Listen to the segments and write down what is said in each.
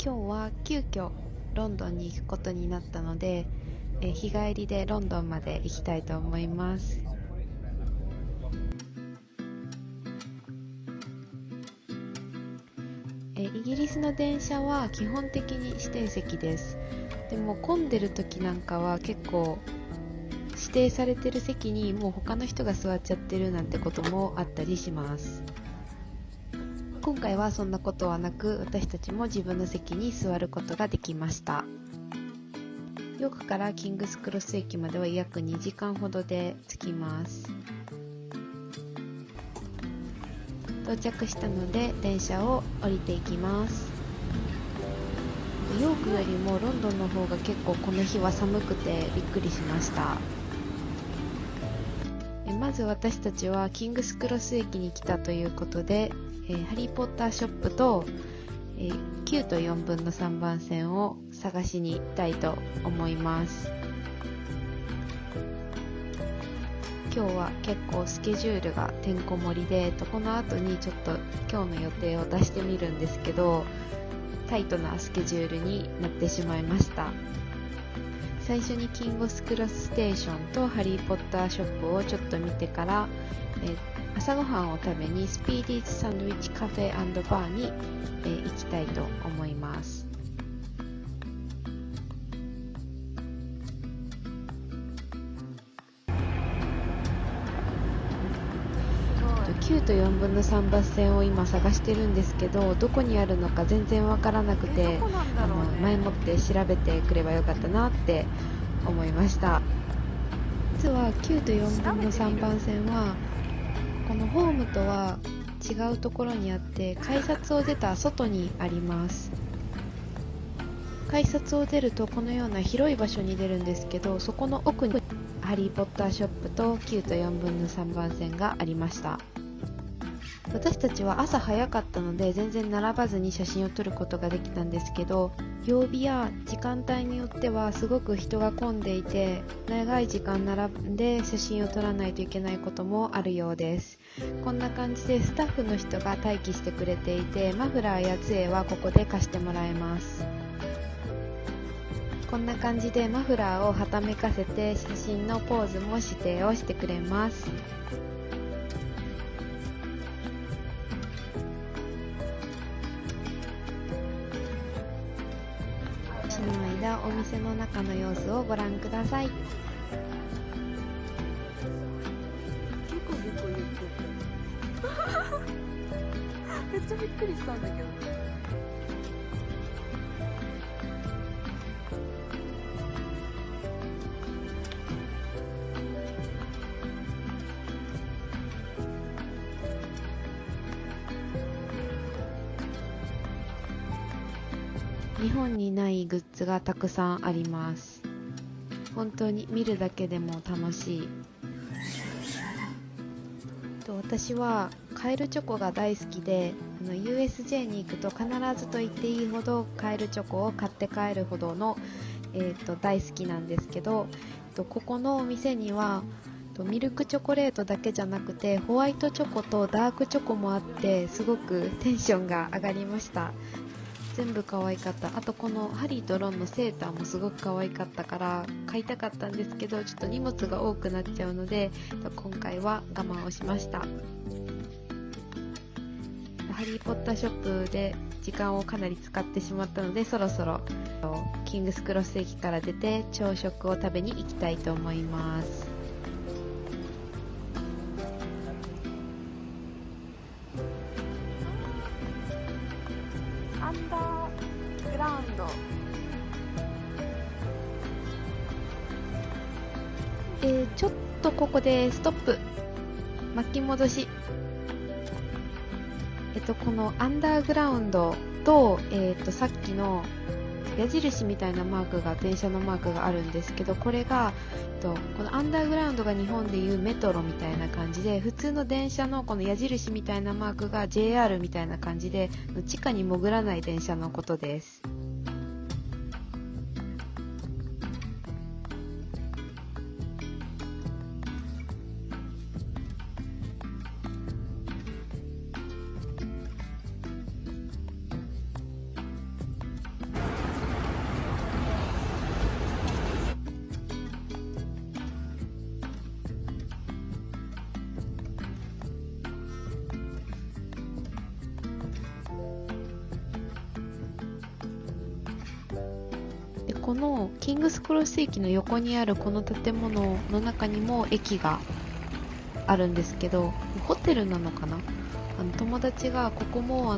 今日は急遽ロンドンに行くことになったので、日帰りでロンドンまで行きたいと思います。イギリスの電車は基本的に指定席です。でも混んでる時なんかは結構指定されてる席にもう他の人が座っちゃってるなんてこともあったりします。今回はそんなことはなく、私たちも自分の席に座ることができました。ヨークからキングスクロス駅までは約2時間ほどで着きます。到着したので電車を降りていきます。ヨークよりもロンドンの方が結構この日は寒くてびっくりしました。まず私たちはキングスクロス駅に来たということで、ハリーポッターショップと、9と4分の3番線を探しに行きたいと思います。今日は結構スケジュールがてんこ盛りで、この後にちょっと今日の予定を出してみるんですけど、タイトなスケジュールになってしまいました。最初にキングスクロスステーションとハリーポッターショップをちょっと見てから、朝ごはんを食べにスピーディーズサンドイッチカフェ&バーに、行きたいと思います。9と4分の3バス線を今探してるんですけど、どこにあるのか全然わからなくて、前もって調べてくればよかったなって思いました。実は9と4分の3番線はこのホームとは違うところにあって、改札を出た外にあります。改札を出るとこのような広い場所に出るんですけど、そこの奥にハリーポッターショップと9と4分の3番線がありました。私たちは朝早かったので全然並ばずに写真を撮ることができたんですけど、曜日や時間帯によってはすごく人が混んでいて、長い時間並んで写真を撮らないといけないこともあるようです。こんな感じでスタッフの人が待機してくれていて、マフラーや杖はここで貸してもらえます。こんな感じでマフラーをはためかせて写真のポーズも指定をしてくれます。その間、お店の中の様子をご覧ください。結構言ってめっちゃびっくりしたんだけど。日本にないグッズがたくさんあります。本当に見るだけでも楽しい。私はカエルチョコが大好きで、USJ に行くと必ずと言っていいほどカエルチョコを買って帰るほどの、大好きなんですけど、ここのお店にはミルクチョコレートだけじゃなくてホワイトチョコとダークチョコもあって、すごくテンションが上がりました。全部可愛かった。あとこのハリーとロンのセーターもすごく可愛かったから買いたかったんですけど、ちょっと荷物が多くなっちゃうので今回は我慢をしました。ハリーポッターショップで時間をかなり使ってしまったので、そろそろキングスクロス駅から出て朝食を食べに行きたいと思います。アンダーグラウンド。ちょっとここでストップ。巻き戻し。このアンダーグラウンドと、さっきの矢印みたいなマークが、電車のマークがあるんですけど、これが、このアンダーグラウンドが日本でいうメトロみたいな感じで、普通の電車のこの矢印みたいなマークが JR みたいな感じで、地下に潜らない電車のことです。このキングスクロス駅の横にあるこの建物の中にも駅があるんですけど、ホテルなのかな。友達がここも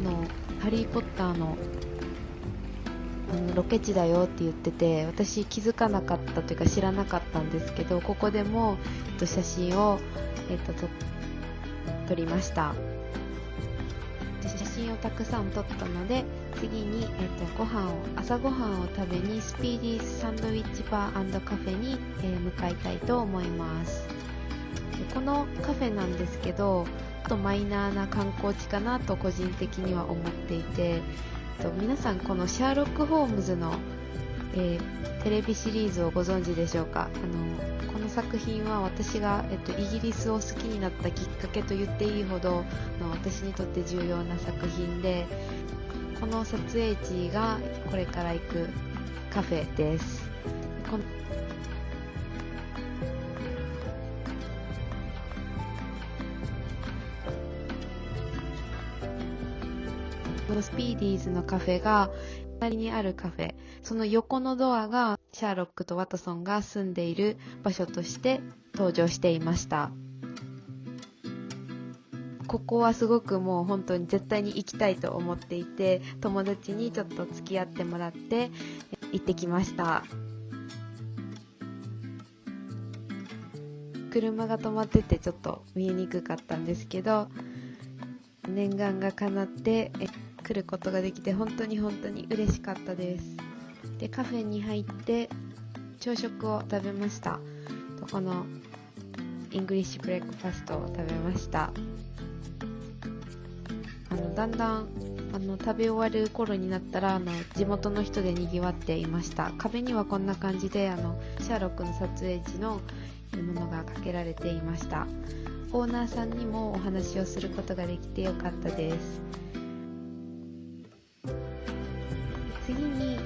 ハリーポッターのロケ地だよって言ってて、私気づかなかったというか知らなかったんですけど、ここでも、写真を、撮りました。で写真をたくさん撮ったので、次に、朝ごはんを食べにスピーディーズサンドウィッチバー&カフェに、向かいたいと思います。でこのカフェなんですけど、ちょっとマイナーな観光地かなと個人的には思っていて、皆さんこのシャーロック・ホームズの、テレビシリーズをご存知でしょうか。この作品は私が、イギリスを好きになったきっかけと言っていいほど私にとって重要な作品で、この撮影地がこれから行くカフェです。このスピーディーズのカフェが隣にあるカフェ、その横のドアがシャーロックとワトソンが住んでいる場所として登場していました。ここはすごくもう本当に絶対に行きたいと思っていて、友達にちょっと付き合ってもらって行ってきました。車が止まっててちょっと見えにくかったんですけど、念願が叶って来ることができて本当に嬉しかったです。で、カフェに入って朝食を食べました。このイングリッシュブレックファストを食べました。だんだん食べ終わる頃になったら地元の人でにぎわっていました。壁にはこんな感じでシャーロックの撮影時のものがかけられていました。オーナーさんにもお話をすることができてよかったです。次に、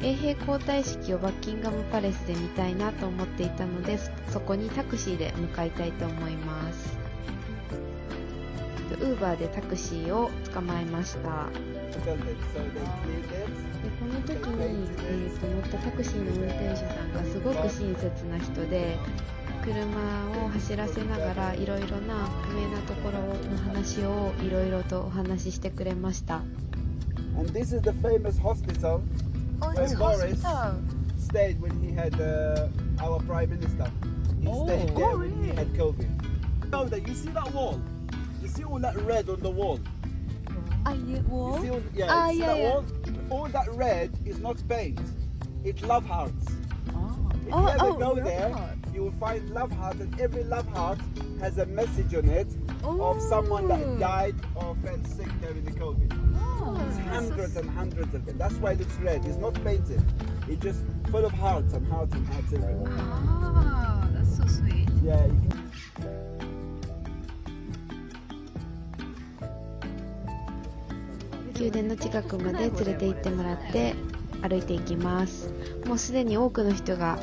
衛兵交代式をバッキンガムパレスで見たいなと思っていたので、そこにタクシーで向かいたいと思います。ウーバーでタクシーを捕まえました。でこの時に、乗ったタクシーの運転手さんがすごく親切な人で、車を走らせながらいろいろな不明なところの話をいろいろとお話ししてくれました。And this is the famous hospital where Boris stayed when he had our prime minister. He stayed there when he had COVID. Know that you see that wall? You see all that red on the wall? wall? You see all, yeah, you see that wall? All that red is not paint. It's love hearts. If you ever go there, you will find love hearts, and every love heart has a message on it of someone that died or fell sick during the COVID. There's hundreds and hundreds of them. That's why it looks red. It's not painted. It's just full of hearts and hearts and hearts everywhere. Ah, that's so sweet. Yeah. You can... 宮殿の近くまで連れて行ってもらって歩いていきます。もうすでに多くの人が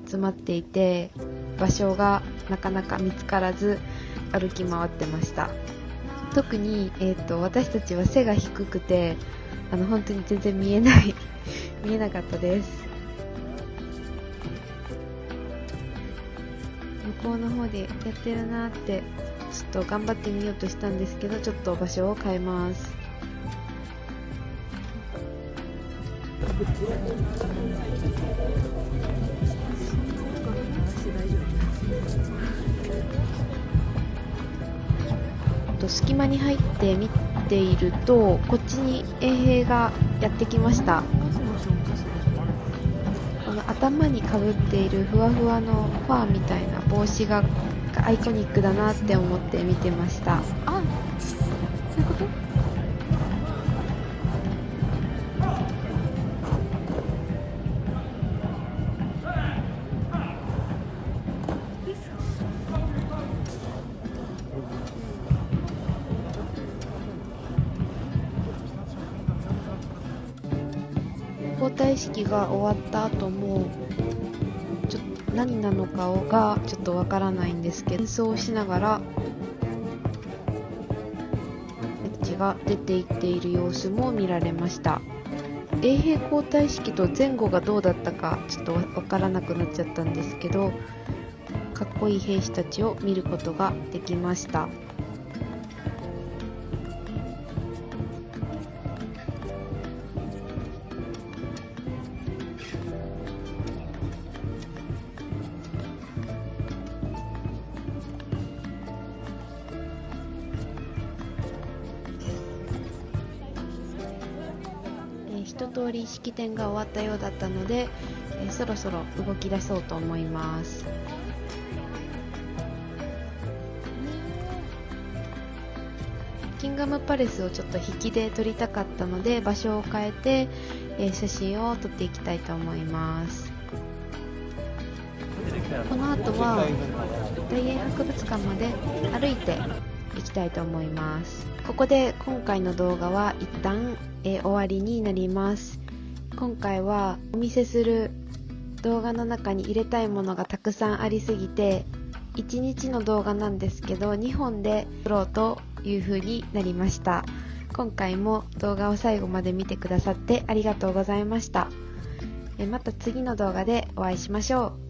集まっていて、場所がなかなか見つからず歩き回ってました。特に、私たちは背が低くて本当に全然見えなかったです。向こうの方でやってるなってちょっと頑張ってみようとしたんですけど、ちょっと場所を変えます。隙間に入って見ていると、こっちに衛兵がやってきました。この頭にかぶっているふわふわのファーみたいな帽子がアイコニックだなって思って見てました。あ、そういうこと？交代式が終わった後も何なのかがちょっとわからないんですけど、演奏をしながら血が出ていっている様子も見られました。衛兵交代式と前後がどうだったかちょっとわからなくなっちゃったんですけど、かっこいい兵士たちを見ることができました。一通り式典が終わったようだったので、そろそろ動き出そうと思います。キンガムパレスをちょっと引きで撮りたかったので場所を変えて、写真を撮っていきたいと思います。この後は大英博物館まで歩いていきたいと思います。ここで今回の動画は一旦終わりになります。今回はお見せする動画の中に入れたいものがたくさんありすぎて、1日の動画なんですけど2本で撮ろうという風になりました。今回も動画を最後まで見てくださってありがとうございました。また次の動画でお会いしましょう。